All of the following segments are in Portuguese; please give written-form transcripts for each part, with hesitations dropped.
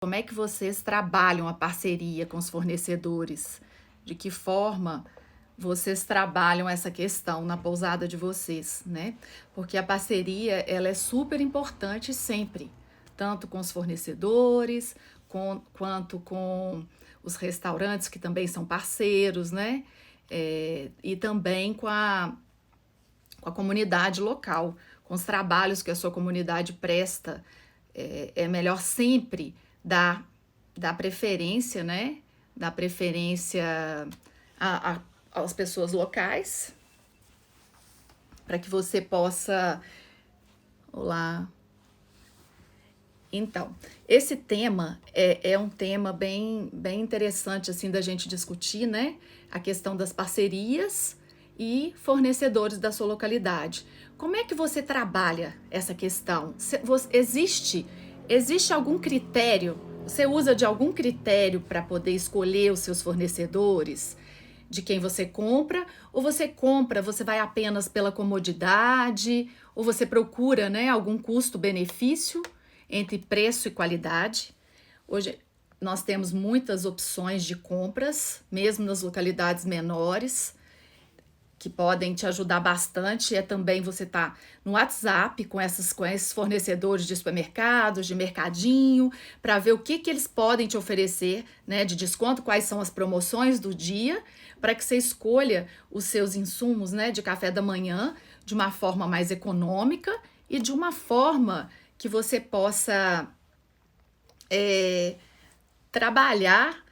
Como é que vocês trabalham a parceria com os fornecedores? De que forma vocês trabalham essa questão na pousada de vocês, né? Porque a parceria, ela é super importante sempre, tanto com os fornecedores, quanto com os restaurantes que também são parceiros, né? E também com a comunidade local, com os trabalhos que a sua comunidade presta. É melhor sempre dar preferência, né? Dar preferência às pessoas locais, para que você possa. Olá. Então, esse tema é um tema bem interessante assim da gente discutir, né? A questão das parcerias e fornecedores da sua localidade. Como é que você trabalha essa questão? Existe algum critério? Você usa de algum critério para poder escolher os seus fornecedores? De quem você compra? Ou você vai apenas pela comodidade? Ou você procura, né, algum custo-benefício entre preço e qualidade? Hoje nós temos muitas opções de compras, mesmo nas localidades menores, que podem te ajudar bastante. É também você estar no WhatsApp com esses fornecedores de supermercados, de mercadinho, para ver o que eles podem te oferecer, né, de desconto, quais são as promoções do dia, para que você escolha os seus insumos, né, de café da manhã de uma forma mais econômica e de uma forma que você possa trabalhar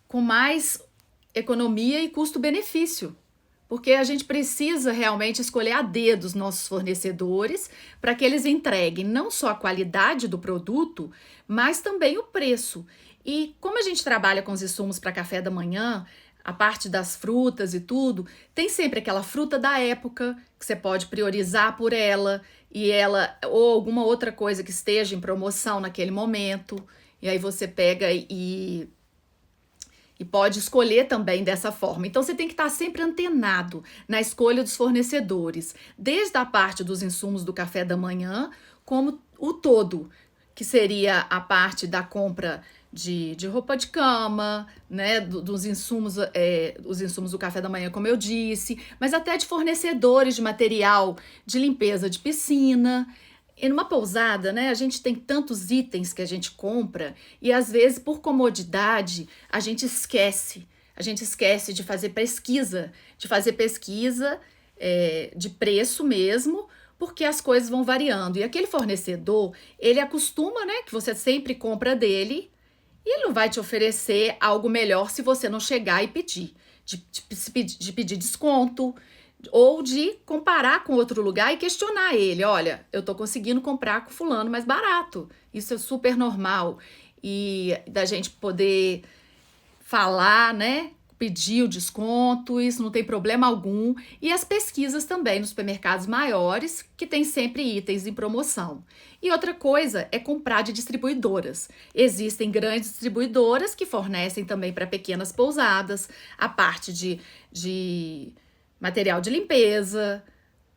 com mais economia e custo-benefício. Porque a gente precisa realmente escolher a dedo os nossos fornecedores para que eles entreguem não só a qualidade do produto, mas também o preço. E como a gente trabalha com os insumos para café da manhã, a parte das frutas e tudo, tem sempre aquela fruta da época que você pode priorizar por ela, ou alguma outra coisa que esteja em promoção naquele momento. E aí você pega e pode escolher também dessa forma. Então, você tem que estar sempre antenado na escolha dos fornecedores, desde a parte dos insumos do café da manhã, como o todo, que seria a parte da compra de roupa de cama, né, dos insumos, os insumos do café da manhã, como eu disse, mas até de fornecedores de material de limpeza de piscina. E numa pousada, né, a gente tem tantos itens que a gente compra e às vezes por comodidade a gente esquece. A gente esquece de fazer pesquisa de preço mesmo, porque as coisas vão variando. E aquele fornecedor, ele acostuma, né, que você sempre compra dele e ele não vai te oferecer algo melhor se você não chegar e pedir. De pedir desconto, ou de comparar com outro lugar e questionar ele. Olha, eu tô conseguindo comprar com fulano mais barato. Isso é super normal. E da gente poder falar, né? Pedir o desconto, isso não tem problema algum. E as pesquisas também nos supermercados maiores, que tem sempre itens em promoção. E outra coisa é comprar de distribuidoras. Existem grandes distribuidoras que fornecem também para pequenas pousadas a parte de material de limpeza,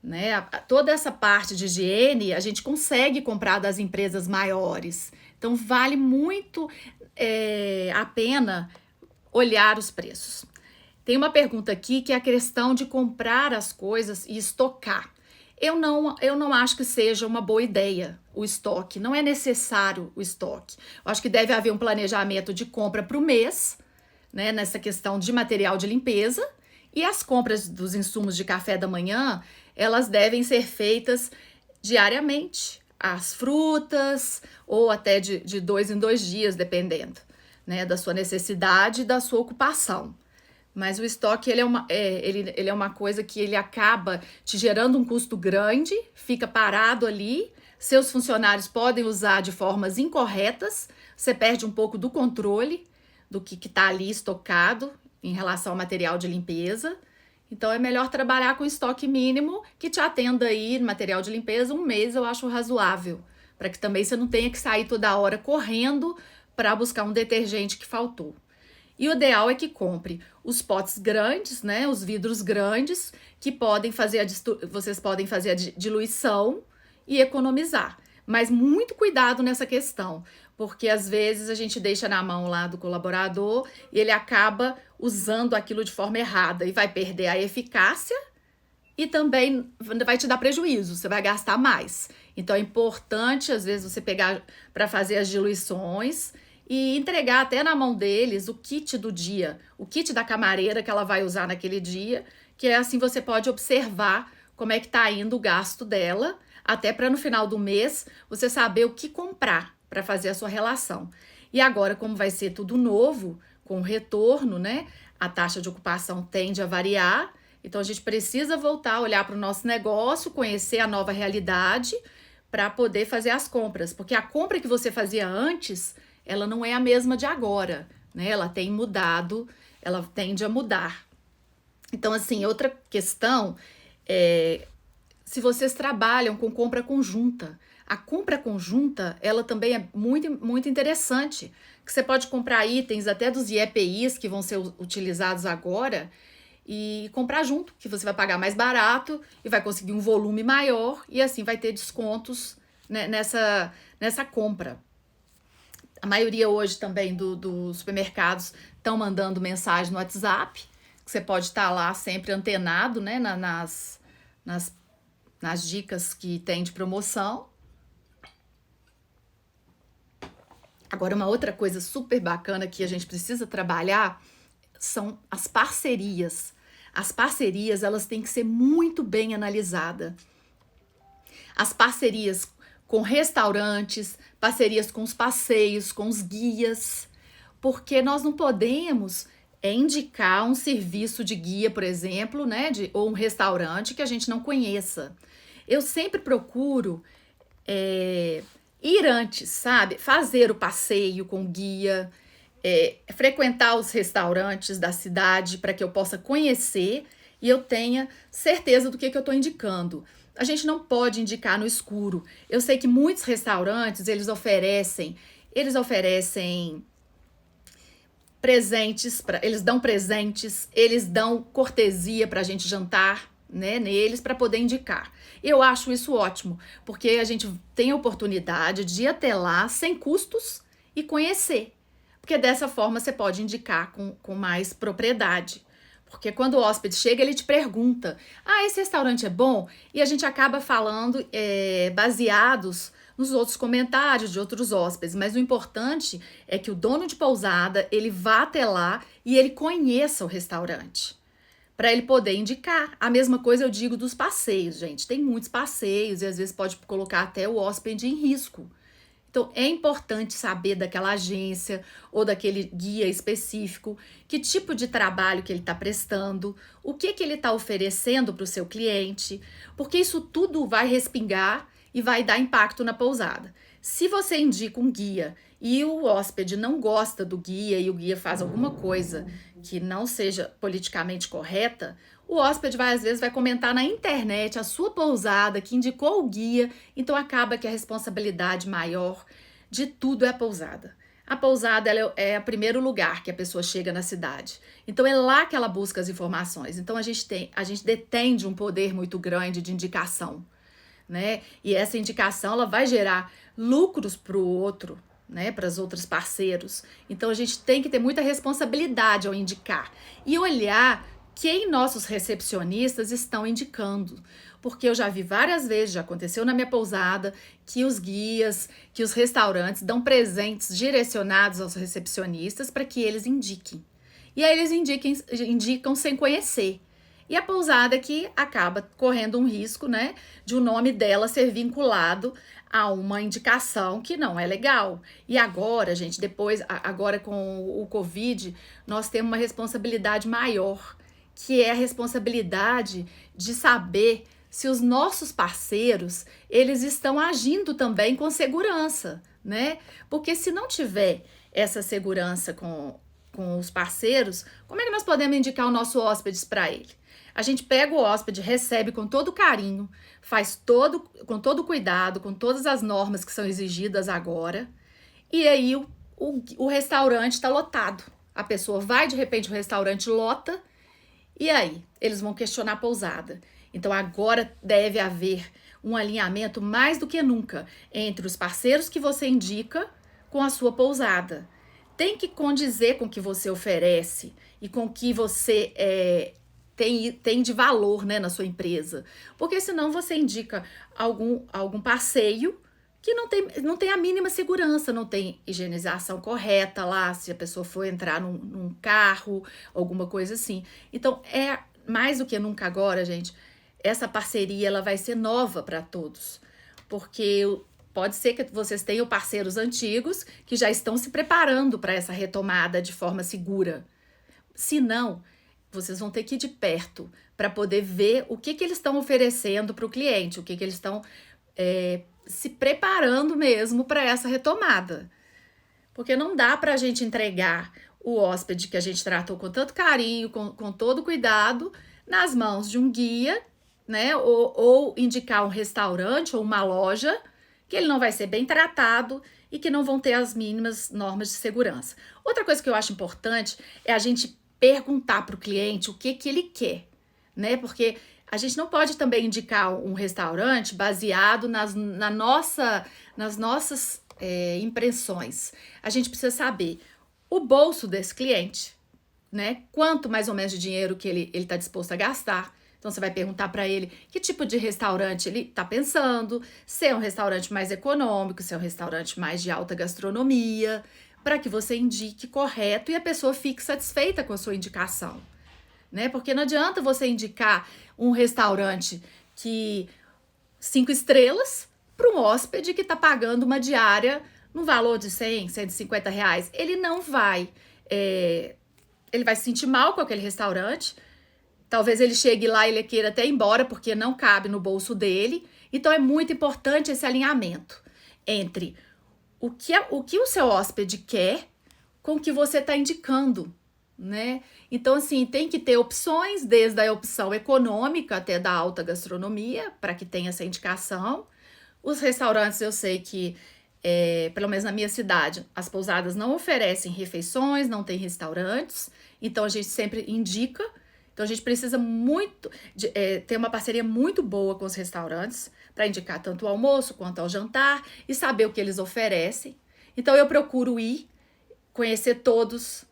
né? Toda essa parte de higiene a gente consegue comprar das empresas maiores. Então vale muito a pena olhar os preços. Tem uma pergunta aqui que é a questão de comprar as coisas e estocar. Eu não acho que seja uma boa ideia o estoque, não é necessário o estoque. Eu acho que deve haver um planejamento de compra para o mês, né, nessa questão de material de limpeza. E as compras dos insumos de café da manhã, elas devem ser feitas diariamente. As frutas, ou até de 2 em 2 dias, dependendo, né, da sua necessidade e da sua ocupação. Mas o estoque, ele é uma coisa que ele acaba te gerando um custo grande, fica parado ali, seus funcionários podem usar de formas incorretas, você perde um pouco do controle do que está ali estocado em relação ao material de limpeza. Então é melhor trabalhar com estoque mínimo que te atenda aí no material de limpeza 1 mês, eu acho razoável, para que também você não tenha que sair toda hora correndo para buscar um detergente que faltou. E o ideal é que compre os potes grandes, né, os vidros grandes, que vocês podem fazer a diluição e economizar. Mas muito cuidado nessa questão. porque às vezes a gente deixa na mão lá do colaborador e ele acaba usando aquilo de forma errada e vai perder a eficácia e também vai te dar prejuízo, você vai gastar mais. Então é importante, às vezes, você pegar para fazer as diluições e entregar até na mão deles o kit do dia, o kit da camareira que ela vai usar naquele dia, que é assim você pode observar como é que está indo o gasto dela, até para no final do mês você saber o que comprar para fazer a sua relação. E agora, como vai ser tudo novo, com o retorno, né? A taxa de ocupação tende a variar, então a gente precisa voltar a olhar para o nosso negócio, conhecer a nova realidade para poder fazer as compras, porque a compra que você fazia antes, ela não é a mesma de agora, né? Ela tem mudado, ela tende a mudar. Então, assim, outra questão é se vocês trabalham com compra conjunta. A compra conjunta, ela também é muito, muito interessante, que você pode comprar itens até dos IEPIs que vão ser utilizados agora e comprar junto, que você vai pagar mais barato e vai conseguir um volume maior e assim vai ter descontos, né, nessa compra. A maioria hoje também dos supermercados estão mandando mensagem no WhatsApp, que você pode estar lá sempre antenado, né, nas dicas que tem de promoção. Agora, uma outra coisa super bacana que a gente precisa trabalhar são as parcerias. As parcerias, elas têm que ser muito bem analisadas. As parcerias com restaurantes, parcerias com os passeios, com os guias, porque nós não podemos indicar um serviço de guia, por exemplo, né, ou um restaurante que a gente não conheça. Eu sempre procuro ir antes, sabe? Fazer o passeio com guia, frequentar os restaurantes da cidade para que eu possa conhecer e eu tenha certeza do que eu estou indicando. A gente não pode indicar no escuro. Eu sei que muitos restaurantes, eles oferecem presentes, eles dão presentes, eles dão cortesia para a gente jantar, né, neles para poder indicar. Eu acho isso ótimo, porque a gente tem a oportunidade de ir até lá sem custos e conhecer. Porque dessa forma você pode indicar com mais propriedade. Porque quando o hóspede chega, ele te pergunta: esse restaurante é bom? E a gente acaba falando baseados nos outros comentários de outros hóspedes. Mas o importante é que o dono de pousada, ele vá até lá e ele conheça o restaurante, para ele poder indicar. A mesma coisa eu digo dos passeios, gente. Tem muitos passeios e às vezes pode colocar até o hóspede em risco. Então, é importante saber daquela agência ou daquele guia específico, que tipo de trabalho que ele está prestando, o que ele está oferecendo para o seu cliente, porque isso tudo vai respingar e vai dar impacto na pousada. Se você indica um guia e o hóspede não gosta do guia e o guia faz alguma coisa que não seja politicamente correta, o hóspede às vezes vai comentar na internet a sua pousada que indicou o guia, então acaba que a responsabilidade maior de tudo é a pousada. A pousada ela é o primeiro lugar que a pessoa chega na cidade. Então é lá que ela busca as informações. Então a gente detém de um poder muito grande de indicação, né? E essa indicação ela vai gerar lucros para o outro, né, para os outros parceiros. Então a gente tem que ter muita responsabilidade ao indicar e olhar quem nossos recepcionistas estão indicando, porque eu já vi várias vezes, já aconteceu na minha pousada, que os guias, que os restaurantes dão presentes direcionados aos recepcionistas para que eles indiquem. E aí eles indicam sem conhecer. E a pousada que acaba correndo um risco, né, de o nome dela ser vinculado a uma indicação que não é legal. E agora, gente, agora com o Covid, nós temos uma responsabilidade maior, que é a responsabilidade de saber se os nossos parceiros, eles estão agindo também com segurança, né? Porque se não tiver essa segurança com os parceiros, como é que nós podemos indicar o nosso hóspede para ele? A gente pega o hóspede, recebe com todo carinho, faz com todo cuidado, com todas as normas que são exigidas agora, e aí o restaurante está lotado. A pessoa vai, de repente, o restaurante lota, e aí eles vão questionar a pousada. Então agora deve haver um alinhamento mais do que nunca entre os parceiros que você indica com a sua pousada. Tem que condizer com o que você oferece e com o que você tem de valor, né, na sua empresa. Porque senão você indica algum passeio que não tem a mínima segurança, não tem higienização correta lá, se a pessoa for entrar num carro, alguma coisa assim. Então, mais do que nunca agora, gente, essa parceria ela vai ser nova para todos, porque pode ser que vocês tenham parceiros antigos que já estão se preparando para essa retomada de forma segura. Se não, vocês vão ter que ir de perto para poder ver o que eles estão oferecendo para o cliente, o que eles estão se preparando mesmo para essa retomada. Porque não dá para a gente entregar o hóspede que a gente tratou com tanto carinho, com todo cuidado, nas mãos de um guia, né? Ou indicar um restaurante ou uma loja que ele não vai ser bem tratado e que não vão ter as mínimas normas de segurança. Outra coisa que eu acho importante é a gente perguntar para o cliente o que ele quer, né? Porque a gente não pode também indicar um restaurante baseado nas nossas impressões. A gente precisa saber o bolso desse cliente, né? Quanto mais ou menos de dinheiro que ele está disposto a gastar. Então, você vai perguntar para ele que tipo de restaurante ele está pensando, se é um restaurante mais econômico, se é um restaurante mais de alta gastronomia, para que você indique correto e a pessoa fique satisfeita com a sua indicação, né? Porque não adianta você indicar um restaurante 5 estrelas para um hóspede que está pagando uma diária no valor de 100, 150 reais. Ele não vai, ele vai se sentir mal com aquele restaurante. Talvez ele chegue lá e ele queira até ir embora porque não cabe no bolso dele. Então, é muito importante esse alinhamento entre o que o seu hóspede quer com o que você está indicando, né? Então, assim, tem que ter opções, desde a opção econômica até da alta gastronomia, para que tenha essa indicação. Os restaurantes, eu sei que, pelo menos na minha cidade, as pousadas não oferecem refeições, não tem restaurantes, então a gente sempre indica. Então, a gente precisa muito ter uma parceria muito boa com os restaurantes para indicar tanto o almoço quanto ao jantar e saber o que eles oferecem. Então, eu procuro ir, conhecer todos,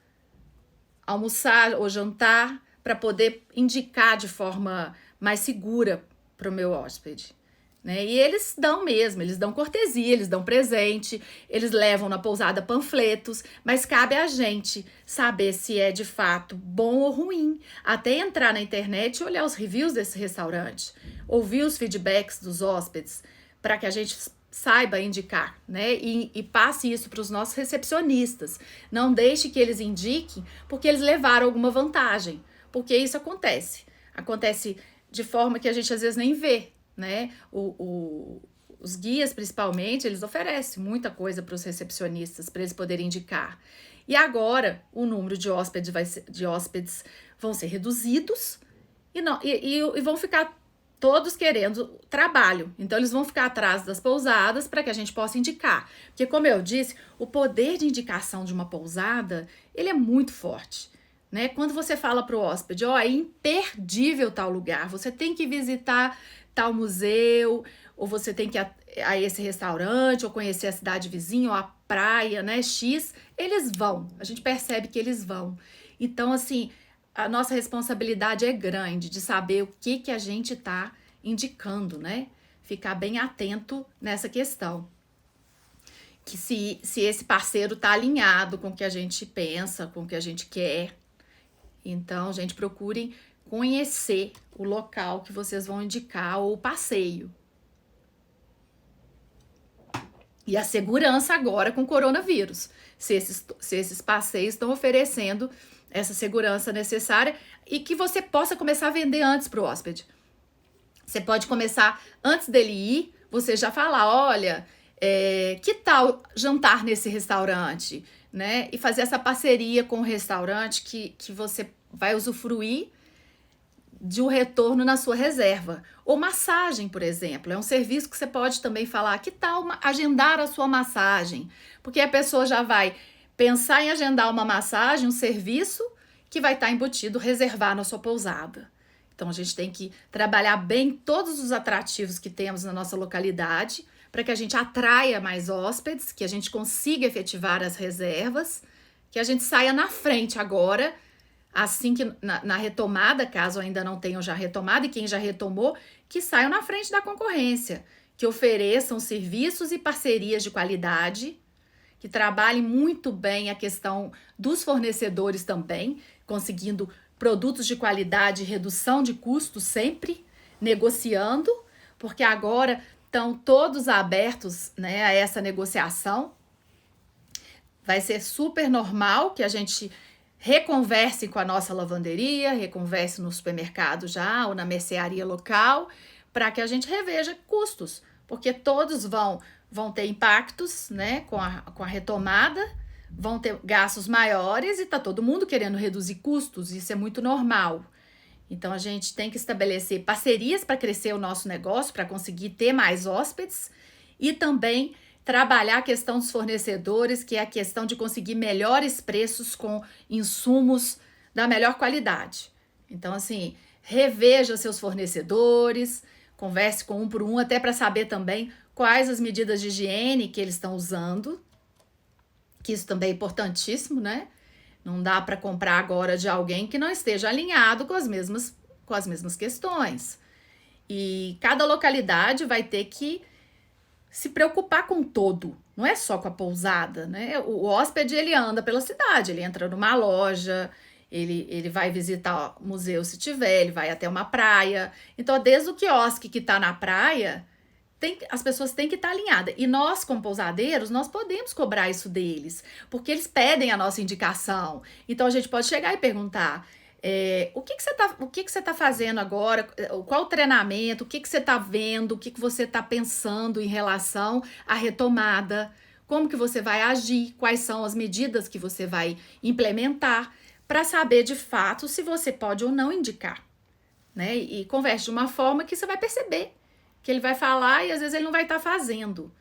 almoçar ou jantar, para poder indicar de forma mais segura para o meu hóspede, né? E eles dão mesmo, eles dão cortesia, eles dão presente, eles levam na pousada panfletos, mas cabe a gente saber se é de fato bom ou ruim, até entrar na internet e olhar os reviews desse restaurante, ouvir os feedbacks dos hóspedes, para que a gente saiba indicar, né? E passe isso para os nossos recepcionistas. Não deixe que eles indiquem porque eles levaram alguma vantagem, porque isso acontece de forma que a gente às vezes nem vê, né? Os guias, principalmente, eles oferecem muita coisa para os recepcionistas, para eles poderem indicar. E agora, o número de hóspedes vão ser reduzidos e vão ficar todos querendo trabalho. Então, eles vão ficar atrás das pousadas para que a gente possa indicar. Porque, como eu disse, o poder de indicação de uma pousada, ele é muito forte, né? Quando você fala para o hóspede, é imperdível tal lugar, você tem que visitar tal museu, ou você tem que ir a esse restaurante, ou conhecer a cidade vizinha, ou a praia, né, X, eles vão. A gente percebe que eles vão. Então, assim, a nossa responsabilidade é grande de saber o que a gente está indicando, né? Ficar bem atento nessa questão. Que se esse parceiro está alinhado com o que a gente pensa, com o que a gente quer. Então, gente, procurem conhecer o local que vocês vão indicar ou o passeio. E a segurança agora com o coronavírus. Se esses passeios estão oferecendo essa segurança necessária e que você possa começar a vender antes para o hóspede. Você pode começar, antes dele ir, você já falar, olha, que tal jantar nesse restaurante, né? E fazer essa parceria com o restaurante que você vai usufruir de um retorno na sua reserva. Ou massagem, por exemplo, é um serviço que você pode também falar, que tal agendar a sua massagem? Porque a pessoa já vai pensar em agendar uma massagem, um serviço que vai estar embutido, reservar na sua pousada. Então, a gente tem que trabalhar bem todos os atrativos que temos na nossa localidade para que a gente atraia mais hóspedes, que a gente consiga efetivar as reservas, que a gente saia na frente agora, assim que na retomada, caso ainda não tenham já retomado, e quem já retomou, que saiam na frente da concorrência, que ofereçam serviços e parcerias de qualidade, que trabalhem muito bem a questão dos fornecedores também, conseguindo produtos de qualidade e redução de custos sempre, negociando, porque agora estão todos abertos, né, a essa negociação. Vai ser super normal que a gente reconverse com a nossa lavanderia, reconverse no supermercado já ou na mercearia local, para que a gente reveja custos, porque todos vão ter impactos, né, com a retomada, vão ter gastos maiores e tá todo mundo querendo reduzir custos, isso é muito normal. Então a gente tem que estabelecer parcerias para crescer o nosso negócio, para conseguir ter mais hóspedes e também trabalhar a questão dos fornecedores, que é a questão de conseguir melhores preços com insumos da melhor qualidade. Então, assim, reveja seus fornecedores, converse com um por um, até para saber também quais as medidas de higiene que eles estão usando, que isso também é importantíssimo, né? Não dá para comprar agora de alguém que não esteja alinhado com as mesmas questões. E cada localidade vai ter que se preocupar com todo, não é só com a pousada, né? O hóspede, ele anda pela cidade, ele entra numa loja, ele vai visitar o museu se tiver, ele vai até uma praia. Então, desde o quiosque que está na praia, as pessoas têm que estar alinhadas. E nós, como pousadeiros, nós podemos cobrar isso deles, porque eles pedem a nossa indicação. Então, a gente pode chegar e perguntar: o que você tá fazendo agora? Qual o treinamento? O que você tá vendo? O que você tá pensando em relação à retomada? Como que você vai agir? Quais são as medidas que você vai implementar para saber de fato se você pode ou não indicar, né? E converse de uma forma que você vai perceber que ele vai falar e às vezes ele não vai estar fazendo.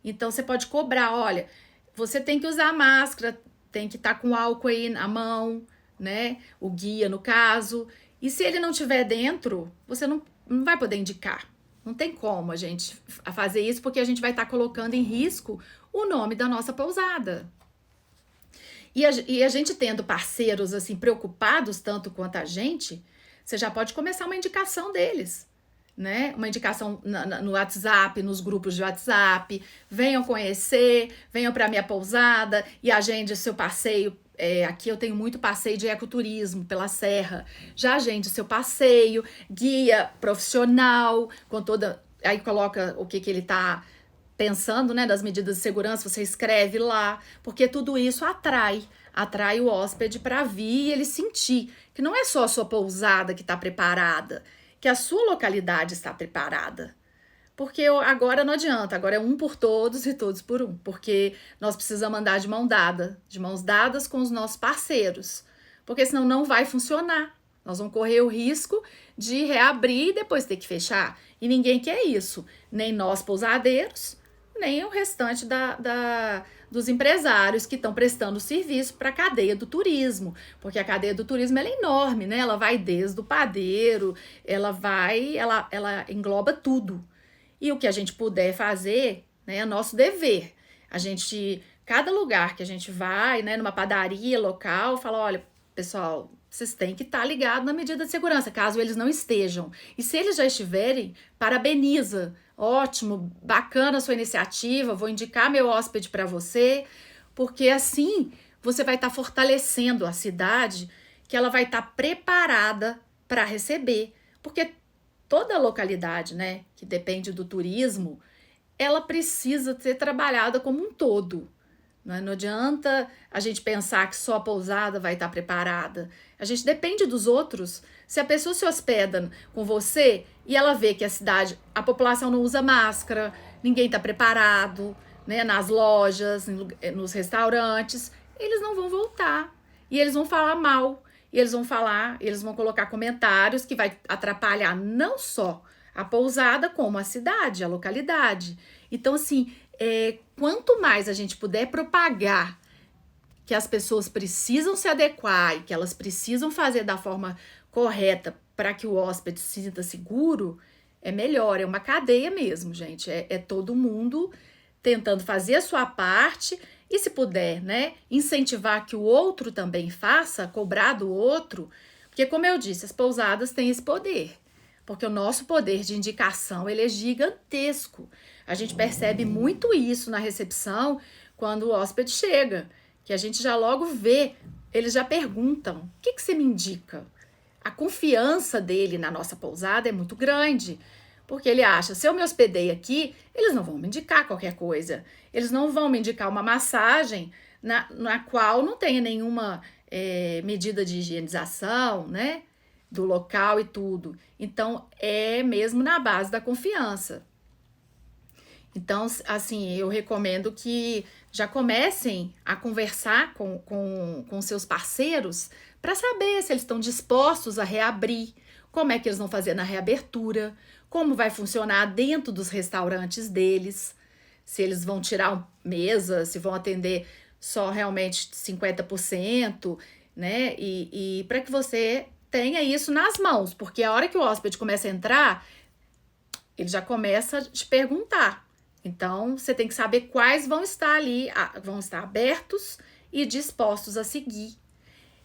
Então você pode cobrar: olha, você tem que usar máscara, tem que estar com álcool aí na mão, né? O guia, no caso. E se ele não estiver dentro, você não vai poder indicar. Não tem como a gente fazer isso, porque a gente vai estar colocando em risco o nome da nossa pousada. E a gente tendo parceiros assim preocupados tanto quanto a gente, você já pode começar uma indicação deles, né? Uma indicação no WhatsApp, nos grupos de WhatsApp. Venham conhecer, venham para minha pousada e agende seu passeio. Aqui eu tenho muito passeio de ecoturismo pela serra. Já agende seu passeio, guia profissional, com toda. Aí coloca o que ele está pensando, né, das medidas de segurança, você escreve lá, porque tudo isso atrai o hóspede para vir e ele sentir que não é só a sua pousada que está preparada, que a sua localidade está preparada. Porque agora não adianta, agora é um por todos e todos por um, porque nós precisamos andar de mãos dadas com os nossos parceiros, porque senão não vai funcionar. Nós vamos correr o risco de reabrir e depois ter que fechar, e ninguém quer isso, nem nós pousadeiros, nem o restante dos empresários que estão prestando serviço para a cadeia do turismo, porque a cadeia do turismo ela é enorme, né? Ela vai desde o padeiro, ela engloba tudo. E o que a gente puder fazer, né, é nosso dever. Cada lugar que a gente vai, né, numa padaria local, fala: olha, pessoal, vocês têm que estar ligados na medida de segurança, caso eles não estejam. E se eles já estiverem, parabeniza. Ótimo, bacana a sua iniciativa, vou indicar meu hóspede para você, porque assim você vai estar fortalecendo a cidade, que ela vai estar preparada para receber. Porque toda localidade, né, que depende do turismo, ela precisa ser trabalhada como um todo. Não adianta a gente pensar que só a pousada vai estar preparada. A gente depende dos outros. Se a pessoa se hospeda com você e ela vê que a população não usa máscara, ninguém está preparado, né, nas lojas, nos restaurantes, eles não vão voltar. E eles vão falar mal. E eles vão colocar comentários que vai atrapalhar não só a pousada, como a cidade, a localidade. Então, assim, quanto mais a gente puder propagar que as pessoas precisam se adequar e que elas precisam fazer da forma correta para que o hóspede se sinta seguro, é melhor, é uma cadeia mesmo, gente. É todo mundo tentando fazer a sua parte e, se puder, né, incentivar que o outro também faça, cobrar do outro, porque, como eu disse, as pousadas têm esse poder, porque o nosso poder de indicação, ele é gigantesco. A gente percebe muito isso na recepção quando o hóspede chega, que a gente já logo vê, eles já perguntam, o que você me indica? A confiança dele na nossa pousada é muito grande, porque ele acha, se eu me hospedei aqui, eles não vão me indicar qualquer coisa. Eles não vão me indicar uma massagem na qual não tenha nenhuma medida de higienização, né? Do local e tudo. Então, é mesmo na base da confiança. Então, assim, eu recomendo que já comecem a conversar com seus parceiros para saber se eles estão dispostos a reabrir, como é que eles vão fazer na reabertura, como vai funcionar dentro dos restaurantes deles, se eles vão tirar mesa, se vão atender só realmente 50%, né? E para que você tenha isso nas mãos, porque a hora que o hóspede começa a entrar, ele já começa a te perguntar. Então, você tem que saber quais vão estar ali, vão estar abertos e dispostos a seguir.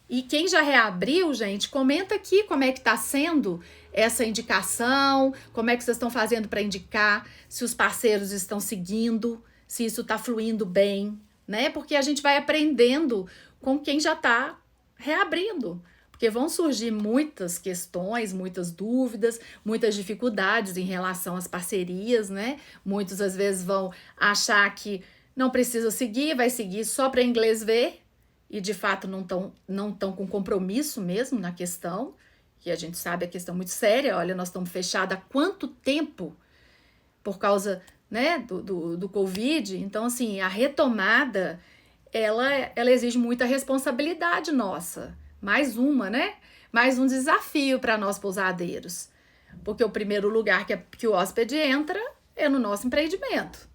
E quem já reabriu, gente, comenta aqui como é que está sendo essa indicação, como é que vocês estão fazendo para indicar, se os parceiros estão seguindo, se isso está fluindo bem, né? Porque a gente vai aprendendo com quem já está reabrindo. Porque vão surgir muitas questões, muitas dúvidas, muitas dificuldades em relação às parcerias, né? Muitos às vezes vão achar que não precisa seguir, vai seguir só para inglês ver, e de fato não tão com compromisso mesmo na questão, que a gente sabe a questão muito séria. Olha, nós estamos fechados há quanto tempo por causa, né, do Covid. Então, assim, a retomada, ela exige muita responsabilidade nossa. Mais uma, né? Mais um desafio para nós pousadeiros. Porque o primeiro lugar que o hóspede entra é no nosso empreendimento.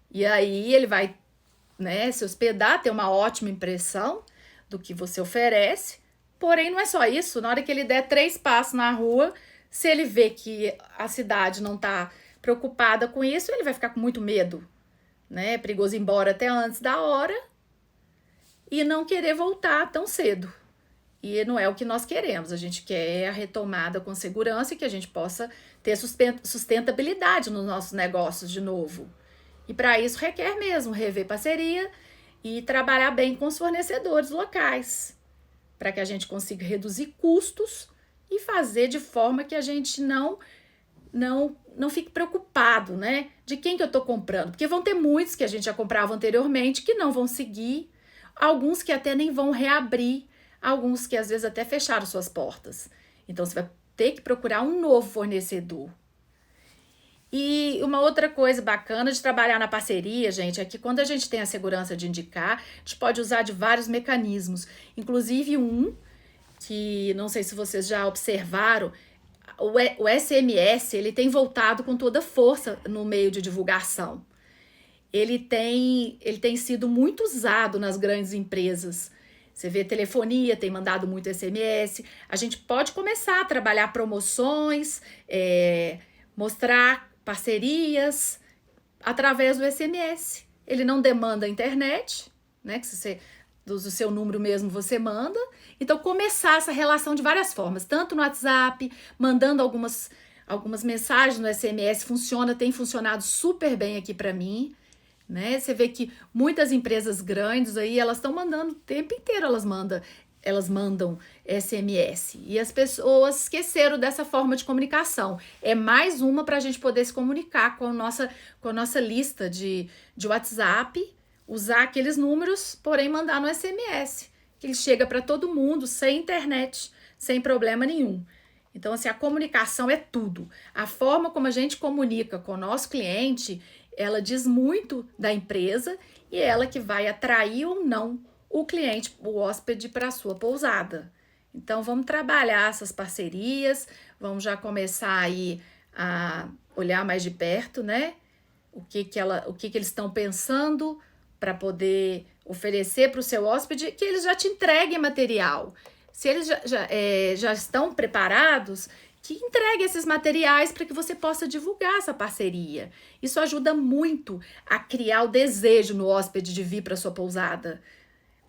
E aí ele vai, né, se hospedar, ter uma ótima impressão do que você oferece. Porém, não é só isso. Na hora que ele der 3 passos na rua, se ele vê que a cidade não está preocupada com isso, ele vai ficar com muito medo, né? É perigoso ir embora até antes da hora e não querer voltar tão cedo. E não é o que nós queremos. A gente quer a retomada com segurança e que a gente possa ter sustentabilidade nos nossos negócios de novo. E para isso requer mesmo rever parceria e trabalhar bem com os fornecedores locais, para que a gente consiga reduzir custos e fazer de forma que a gente não fique preocupado, né? De quem que eu estou comprando. Porque vão ter muitos que a gente já comprava anteriormente que não vão seguir, alguns que até nem vão reabrir, alguns que às vezes até fecharam suas portas. Então, você vai ter que procurar um novo fornecedor. E uma outra coisa bacana de trabalhar na parceria, gente, é que quando a gente tem a segurança de indicar, a gente pode usar de vários mecanismos. Inclusive um que, não sei se vocês já observaram, o SMS, ele tem voltado com toda força no meio de divulgação. Ele tem sido muito usado nas grandes empresas. Você vê telefonia, tem mandado muito SMS. A gente pode começar a trabalhar promoções, mostrar parcerias através do SMS. Ele não demanda internet, né? Que você usa o seu número mesmo, você manda. Então, começar essa relação de várias formas, tanto no WhatsApp, mandando algumas mensagens no SMS, tem funcionado super bem aqui para mim. Né? Você vê que muitas empresas grandes aí, elas estão mandando o tempo inteiro, elas mandam SMS. E as pessoas esqueceram dessa forma de comunicação. É mais uma para a gente poder se comunicar com a nossa lista de WhatsApp, usar aqueles números, porém mandar no SMS, que ele chega para todo mundo, sem internet, sem problema nenhum. Então, assim, a comunicação é tudo. A forma como a gente comunica com o nosso cliente, ela diz muito da empresa e é ela que vai atrair ou não o cliente, o hóspede, para a sua pousada. Então, vamos trabalhar essas parcerias, vamos já começar aí a olhar mais de perto, né? O que eles estão pensando para poder oferecer para o seu hóspede, que eles já te entreguem material. Se eles já estão preparados, que entregue esses materiais para que você possa divulgar essa parceria. Isso ajuda muito a criar o desejo no hóspede de vir para sua pousada.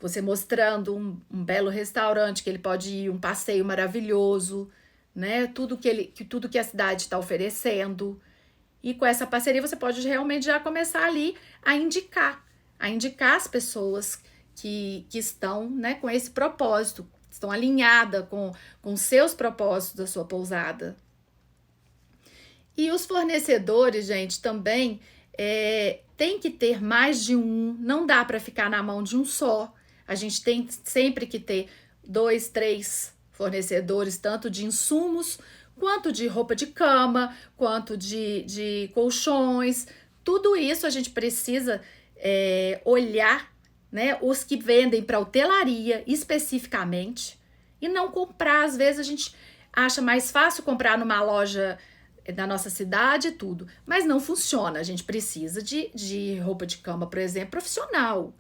Você mostrando um belo restaurante que ele pode ir, um passeio maravilhoso, né? Tudo que a cidade está oferecendo. E com essa parceria você pode realmente já começar ali a indicar as pessoas que estão, né, com esse propósito, estão alinhadas com seus propósitos da sua pousada. E os fornecedores, gente, também tem que ter mais de um, não dá para ficar na mão de um só. A gente tem sempre que ter 2, 3 fornecedores, tanto de insumos, quanto de roupa de cama, quanto de colchões. Tudo isso a gente precisa olhar, né, os que vendem para hotelaria especificamente e não comprar. Às vezes a gente acha mais fácil comprar numa loja da nossa cidade e tudo, mas não funciona. A gente precisa de roupa de cama, por exemplo, profissional.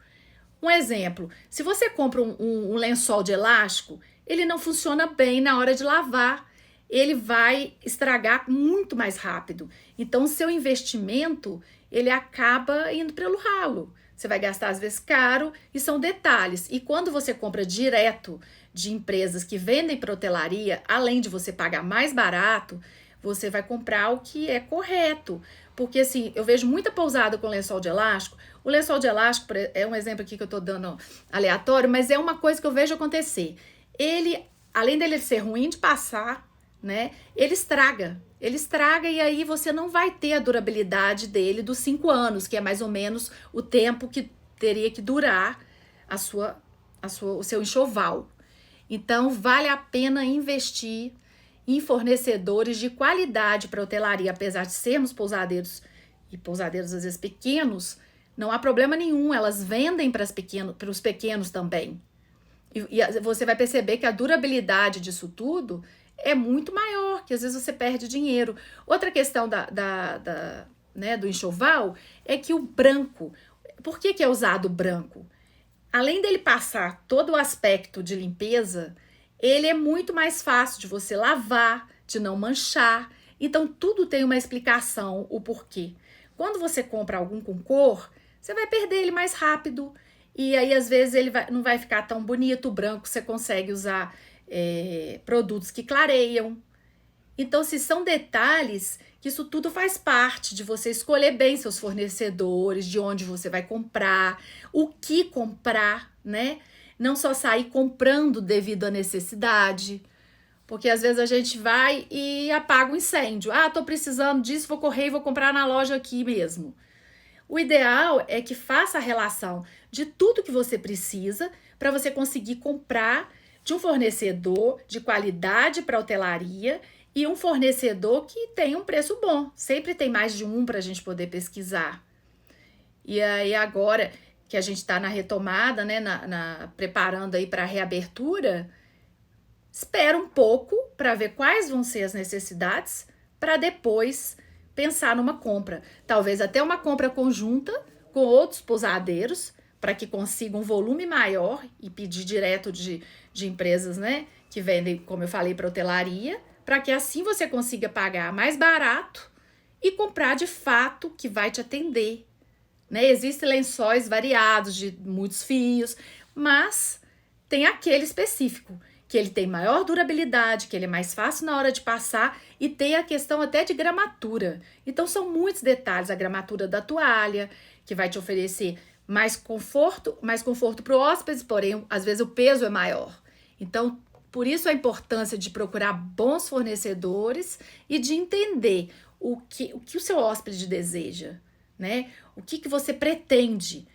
Um exemplo, se você compra um lençol de elástico, ele não funciona bem na hora de lavar. Ele vai estragar muito mais rápido. Então, o seu investimento, ele acaba indo pelo ralo. Você vai gastar, às vezes, caro, e são detalhes. E quando você compra direto de empresas que vendem para hotelaria, além de você pagar mais barato, você vai comprar o que é correto. Porque, assim, eu vejo muita pousada com lençol de elástico. O lençol de elástico é um exemplo aqui que eu tô dando aleatório, mas é uma coisa que eu vejo acontecer. Ele, além dele ser ruim de passar, né, ele estraga e aí você não vai ter a durabilidade dele dos 5 anos, que é mais ou menos o tempo que teria que durar o seu enxoval. Então, vale a pena investir em fornecedores de qualidade para hotelaria, apesar de sermos pousadeiros e pousadeiros às vezes pequenos, não há problema nenhum, elas vendem para os pequenos também. E você vai perceber que a durabilidade disso tudo é muito maior, que às vezes você perde dinheiro. Outra questão né, do enxoval é que o branco, por que é usado branco? Além dele passar todo o aspecto de limpeza, ele é muito mais fácil de você lavar, de não manchar. Então, tudo tem uma explicação, o porquê. Quando você compra algum com cor, você vai perder ele mais rápido. E aí, às vezes, ele não vai ficar tão bonito. O branco você consegue usar produtos que clareiam. Então, se são detalhes, que isso tudo faz parte de você escolher bem seus fornecedores, de onde você vai comprar, o que comprar, né? Não só sair comprando devido à necessidade, porque às vezes a gente vai e apaga um incêndio. Ah, tô precisando disso, vou correr e vou comprar na loja aqui mesmo. O ideal é que faça a relação de tudo que você precisa para você conseguir comprar de um fornecedor de qualidade para hotelaria e um fornecedor que tem um preço bom. Sempre tem mais de um para a gente poder pesquisar. E aí agora que a gente está na retomada, né, preparando aí para a reabertura, espera um pouco para ver quais vão ser as necessidades para depois pensar numa compra. Talvez até uma compra conjunta com outros pousadeiros para que consiga um volume maior e pedir direto de empresas, né, que vendem, como eu falei, para hotelaria, para que assim você consiga pagar mais barato e comprar de fato que vai te atender. Né? Existem lençóis variados de muitos fios, mas tem aquele específico, que ele tem maior durabilidade, que ele é mais fácil na hora de passar e tem a questão até de gramatura. Então são muitos detalhes, a gramatura da toalha, que vai te oferecer mais conforto para o hóspede, porém às vezes o peso é maior. Então, por isso a importância de procurar bons fornecedores e de entender o que o seu hóspede deseja, né? O que você pretende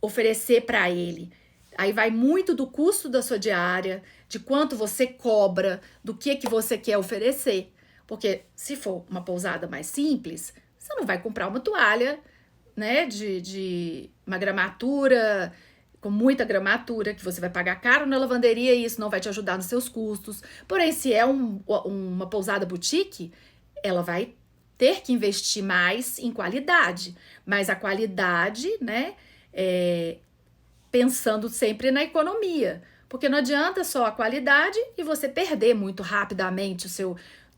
oferecer para ele. Aí vai muito do custo da sua diária, de quanto você cobra, do que você quer oferecer. Porque se for uma pousada mais simples, você não vai comprar uma toalha, né, de uma gramatura, com muita gramatura, que você vai pagar caro na lavanderia e isso não vai te ajudar nos seus custos. Porém, se é uma pousada boutique, ela vai ter que investir mais em qualidade. Mas a qualidade, né, pensando sempre na economia. Porque não adianta só a qualidade e você perder muito rapidamente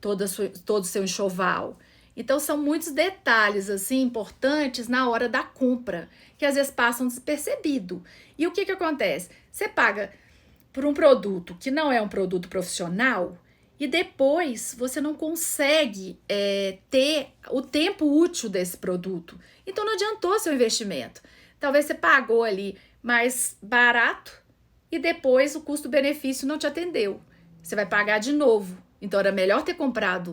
todo o seu enxoval. Então, são muitos detalhes assim importantes na hora da compra, que às vezes passam despercebido. E o que acontece? Você paga por um produto que não é um produto profissional e depois você não consegue ter o tempo útil desse produto. Então, não adiantou seu investimento. Talvez você pagou ali mais barato e depois o custo-benefício não te atendeu. Você vai pagar de novo. Então, era melhor ter comprado